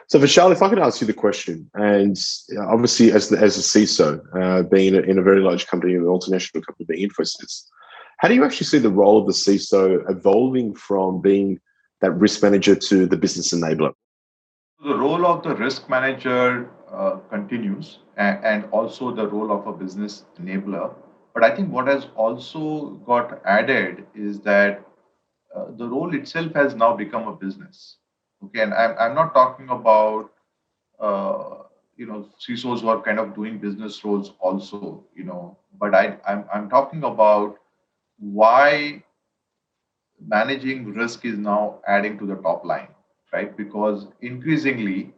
So, Vishal, if I could ask you the question, and obviously as a CISO, being in a very large company, an multinational company, being Infosys, how do you actually see the role of the CISO evolving from being that risk manager to the business enabler? The role of the risk manager continues, and also the role of a business enabler. But I think what has also got added is that the role itself has now become a business. Okay, and I'm not talking about CISOs who are kind of doing business roles also, but I'm talking about why managing risk is now adding to the top line, right? Because increasingly,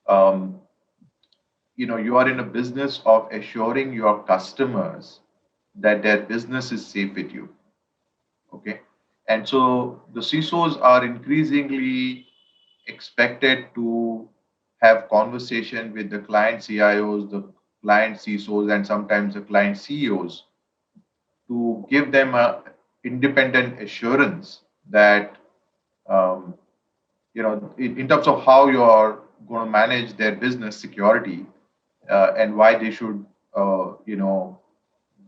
um, you are in a business of assuring your customers that their business is safe with you. Okay, and so the CISOs are increasingly expected to have conversation with the client CIOs, the client CISOs, and sometimes the client CEOs to give them a independent assurance that um, in terms of how you are going to manage their business security, and why they should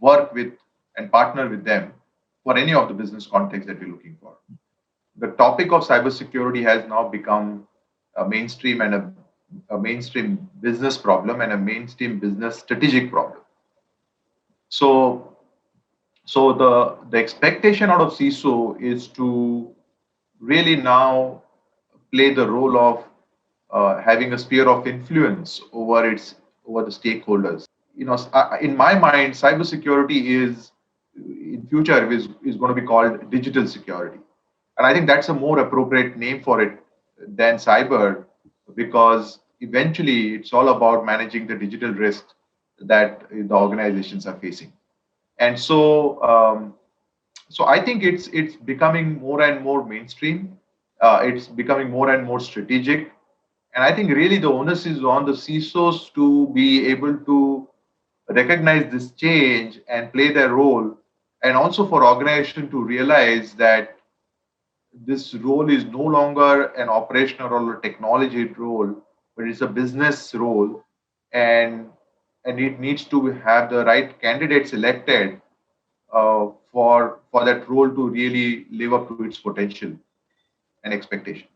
work with and partner with them for any of the business context that we're looking for. The topic of cybersecurity has now become a mainstream and a mainstream business problem and a mainstream business strategic problem. So, so the expectation out of CISO is to really now play the role of having a sphere of influence over the stakeholders. In my mind, cybersecurity is in future is going to be called digital security, and I think that's a more appropriate name for it than cyber, because eventually it's all about managing the digital risks that the organizations are facing. And so I think it's becoming more and more mainstream. It's becoming more and more strategic, and I think really the onus is on the CISOs to be able to recognize this change and play their role, and also for organization to realize that this role is no longer an operational or a technology role, but it's a business role, and it needs to have the right candidate selected for that role to really live up to its potential and expectation.